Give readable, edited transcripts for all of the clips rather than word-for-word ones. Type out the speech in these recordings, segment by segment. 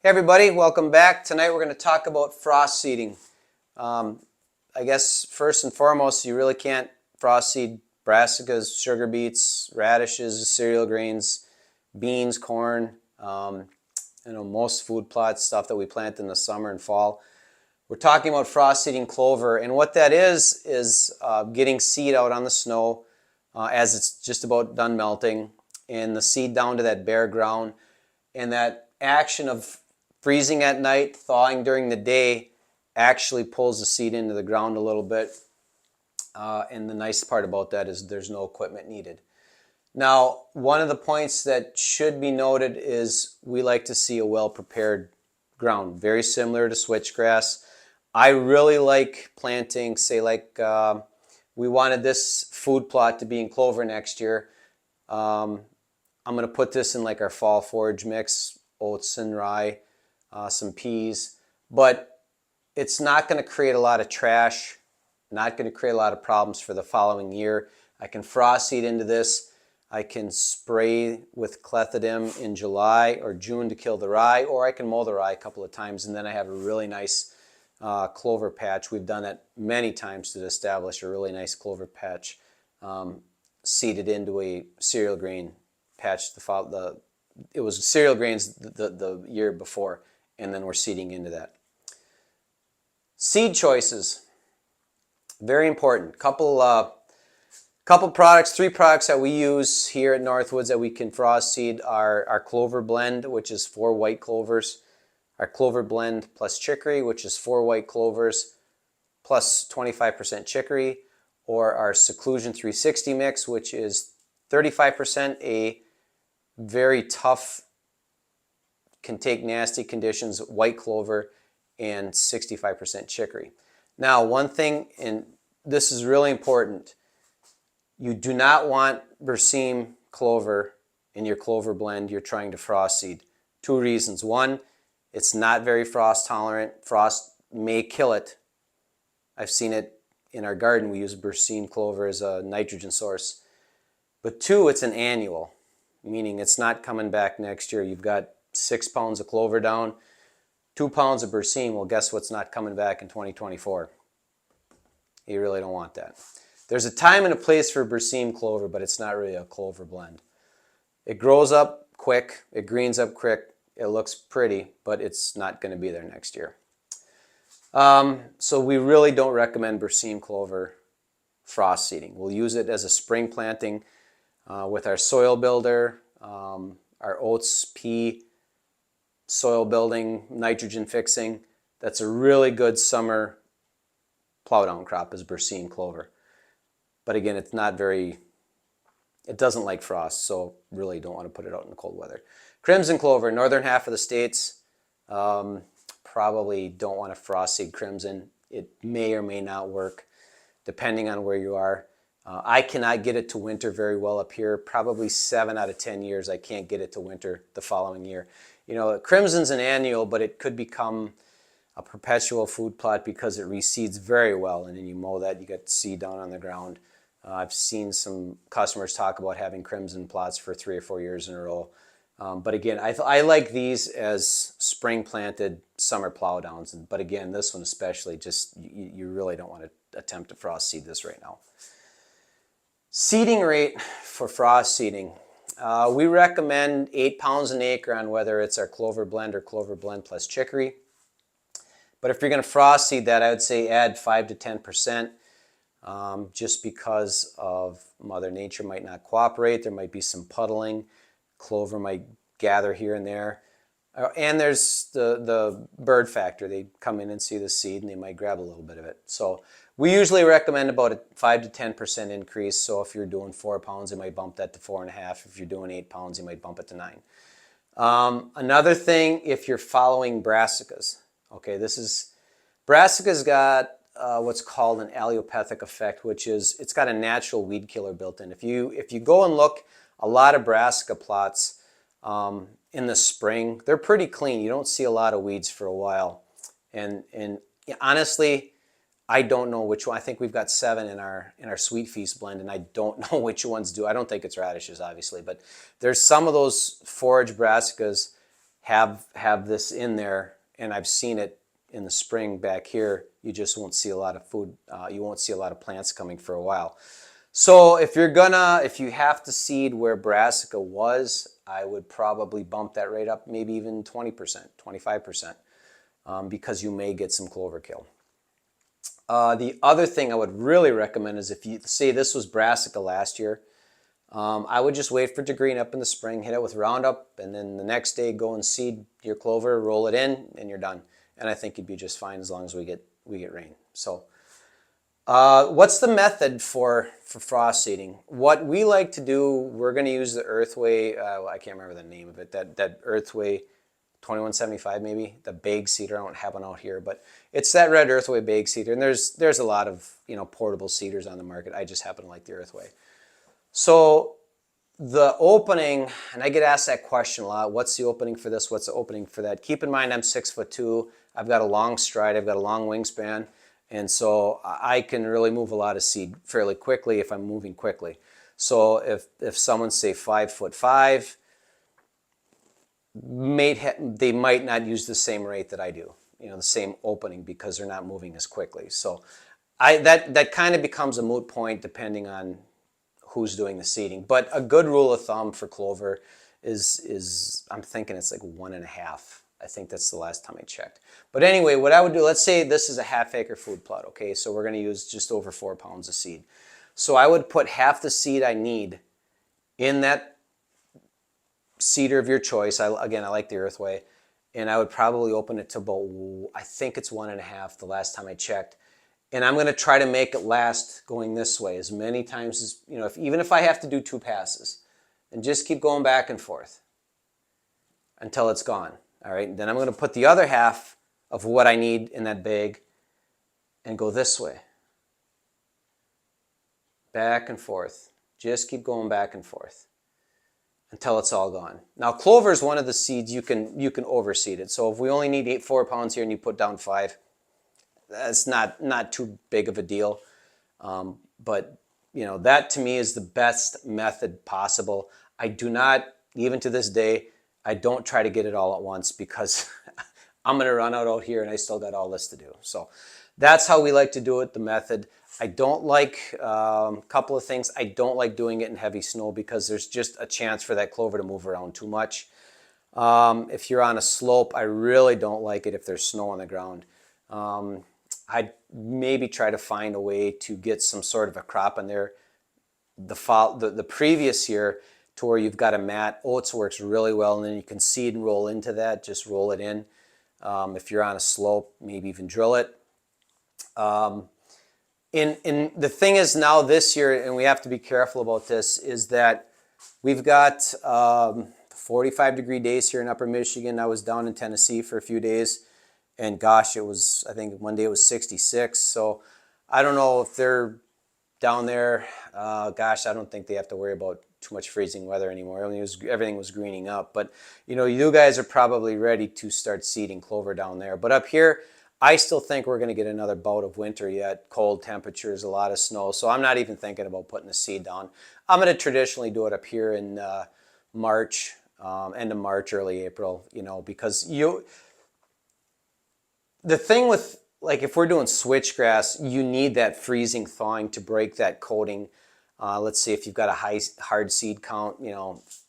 Hey everybody, welcome back. Tonight we're going to talk about frost seeding. I guess first and foremost, you really can't frost seed brassicas, sugar beets, radishes, cereal grains, beans, corn, most food plots, stuff that we plant in the summer and fall. We're talking about frost seeding clover, and what that is getting seed out on the snow as it's just about done melting, and the seed down to that bare ground, and that action of freezing at night, thawing during the day, actually pulls the seed into the ground a little bit. And the nice part about that is there's no equipment needed. Now, one of the points that should be noted is we like to see a well-prepared ground, very similar to switchgrass. I really like planting, say we wanted this food plot to be in clover next year. I'm going to put this in like our fall forage mix, oats and rye, some peas, but it's not going to create a lot of trash, not going to create a lot of problems for the following year. I can frost seed into this. I can spray with clethodim in July or June to kill the rye, or I can mow the rye a couple of times, and then I have a really nice clover patch. We've done that many times to establish a really nice clover patch, seeded into a cereal grain patch. It was cereal grains the year before, and then we're seeding into that. Seed choices, very important. Couple products, 3 products that we use here at Northwoods that we can frost seed are our clover blend, which is 4 white clovers, our clover blend plus chicory, which is 4 white clovers plus 25% chicory, or our seclusion 360 mix, which is 35% a very tough, can take nasty conditions, white clover, and 65% chicory. Now, one thing, and this is really important, you do not want Berseem clover in your clover blend you're trying to frost seed. 2 reasons. 1, it's not very frost tolerant. Frost may kill it. I've seen it in our garden. We use Berseem clover as a nitrogen source. But 2, it's an annual, meaning it's not coming back next year. You've got 6 pounds of clover down, 2 pounds of Berseem. Well, guess what's not coming back in 2024? You really don't want that. There's a time and a place for Berseem clover, but it's not really a clover blend. It grows up quick, it greens up quick, it looks pretty, but it's not going to be there next year. So we really don't recommend Berseem clover frost seeding. We'll use it as a spring planting with our soil builder, our oats, pea, soil building, nitrogen fixing. That's a really good summer plowdown crop is Berseem clover. But again, it doesn't like frost, so really don't want to put it out in the cold weather. Crimson clover, northern half of the states, probably don't want to frost seed crimson. It may or may not work, depending on where you are. I cannot get it to winter very well up here. Probably 7 out of 10 years I can't get it to winter the following year. You know, crimson's an annual, but it could become a perpetual food plot because it reseeds very well, and then you mow that, you get seed down on the ground. I've seen some customers talk about having crimson plots for 3 or 4 years in a row. But again, I like these as spring planted summer plow downs. But again, this one especially, just you really don't want to attempt to frost seed this right now. Seeding rate for frost seeding. We recommend 8 pounds an acre on whether it's our clover blend or clover blend plus chicory. But if you're going to frost seed that, I would say add 5 to 10%. Just because of Mother Nature might not cooperate. There might be some puddling. Clover might gather here and there. And there's the bird factor. They come in and see the seed and they might grab a little bit of it. So we usually recommend about a 5 to 10% increase. So if you're doing 4 pounds, you might bump that to 4.5. If you're doing 8 pounds, you might bump it to 9. Another thing, if you're following brassicas. Okay, brassica's got what's called an allelopathic effect, which is it's got a natural weed killer built in. If you go and look, a lot of brassica plots in the spring, they're pretty clean. You don't see a lot of weeds for a while. And honestly, I don't know which one. I think we've got 7 in our Sweet Feast blend, and I don't know which ones do. I don't think it's radishes, obviously, but there's some of those forage brassicas have this in there, and I've seen it in the spring back here. You just won't see a lot of food. You won't see a lot of plants coming for a while. So if you have to seed where brassica was, I would probably bump that rate up, maybe even 20%, 25%, because you may get some clover kill. The other thing I would really recommend is if you say this was brassica last year, I would just wait for it to green up in the spring, hit it with Roundup, and then the next day go and seed your clover, roll it in, and you're done. And I think you'd be just fine as long as we get rain. So what's the method for frost seeding? What we like to do, we're going to use the Earthway, I can't remember the name of it, that Earthway 2175 maybe, the bag seeder. I don't have one out here, but it's that red Earthway bag seeder. And there's a lot of portable seeders on the market. I just happen to like the Earthway. So the opening, and I get asked that question a lot, what's the opening for this? What's the opening for that? Keep in mind I'm 6'2". I've got a long stride. I've got a long wingspan. And so I can really move a lot of seed fairly quickly if I'm moving quickly. So if someone's, say, 5'5", they might not use the same rate that I do, the same opening, because they're not moving as quickly. So that kind of becomes a moot point depending on who's doing the seeding. But a good rule of thumb for clover is I'm thinking it's like 1.5. I think that's the last time I checked. But anyway, what I would do, let's say this is a half-acre food plot, okay? So we're going to use just over 4 pounds of seed. So I would put half the seed I need in that seeder of your choice. Again, I like the Earthway. And I would probably open it to about, I think it's 1.5 the last time I checked. And I'm going to try to make it last going this way as many times as, even if I have to do 2 passes. And just keep going back and forth until it's gone. All right, and then I'm going to put the other half of what I need in that bag and go this way. Back and forth. Just keep going back and forth until it's all gone. Now, clover is one of the seeds you can overseed it. So if we only need 4 pounds here and you put down 5, that's not too big of a deal. But that to me is the best method possible. I do not, even to this day, I don't try to get it all at once, because I'm going to run out here and I still got all this to do. So that's how we like to do it, the method. I don't like a couple of things. I don't like doing it in heavy snow, because there's just a chance for that clover to move around too much. If you're on a slope, I really don't like it if there's snow on the ground. I'd maybe try to find a way to get some sort of a crop in there the previous year, to where you've got a mat. Oats works really well, and then you can seed and roll into that. Just roll it in. If you're on a slope, maybe even drill it. And the thing is now this year, and we have to be careful about this, is that we've got 45-degree days here in Upper Michigan. I was down in Tennessee for a few days, and gosh, I think one day it was 66. So I don't know if they're down there. Gosh, I don't think they have to worry about too much freezing weather anymore. I mean, everything was greening up. But you guys are probably ready to start seeding clover down there. But up here, I still think we're going to get another bout of winter yet. Cold temperatures, a lot of snow. So I'm not even thinking about putting the seed down. I'm going to traditionally do it up here in March, end of March, early April. Because the thing with, like, if we're doing switchgrass, you need that freezing thawing to break that coating. Let's say if you've got a high hard seed count,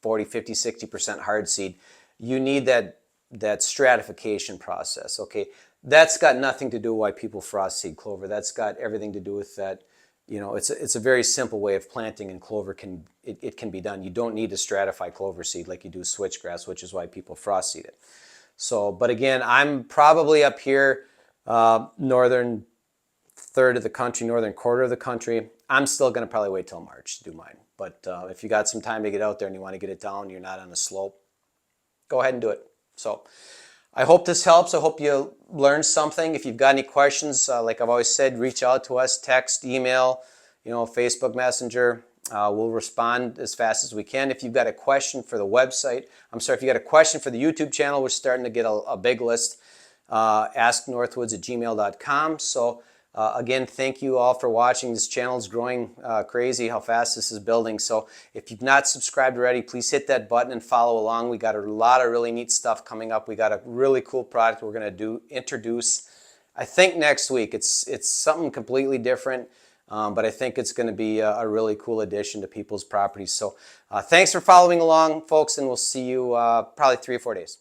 40, 50, 60% hard seed, you need that stratification process. Okay, that's got nothing to do with why people frost seed clover. That's got everything to do with that. It's a very simple way of planting, and clover can be done. You don't need to stratify clover seed like you do switchgrass, which is why people frost seed it. So, but again, I'm probably up here, northern third of the country, northern quarter of the country. I'm still going to probably wait till March to do mine. But if you got some time to get out there and you want to get it down, you're not on a slope, go ahead and do it. So I hope this helps. I hope you learned something. If you've got any questions, like I've always said, reach out to us, text, email, Facebook Messenger. We'll respond as fast as we can. If you've got a question for the website, if you got a question for the YouTube channel, we're starting to get a big list. AskNorthwoods@gmail.com. So Again, thank you all for watching. This channel is growing crazy how fast this is building. So if you've not subscribed already, please hit that button and follow along. We got a lot of really neat stuff coming up. We got a really cool product we're going to introduce, I think, next week. It's something completely different, but I think it's going to be a really cool addition to people's properties. So thanks for following along, folks, and we'll see you probably 3 or 4 days.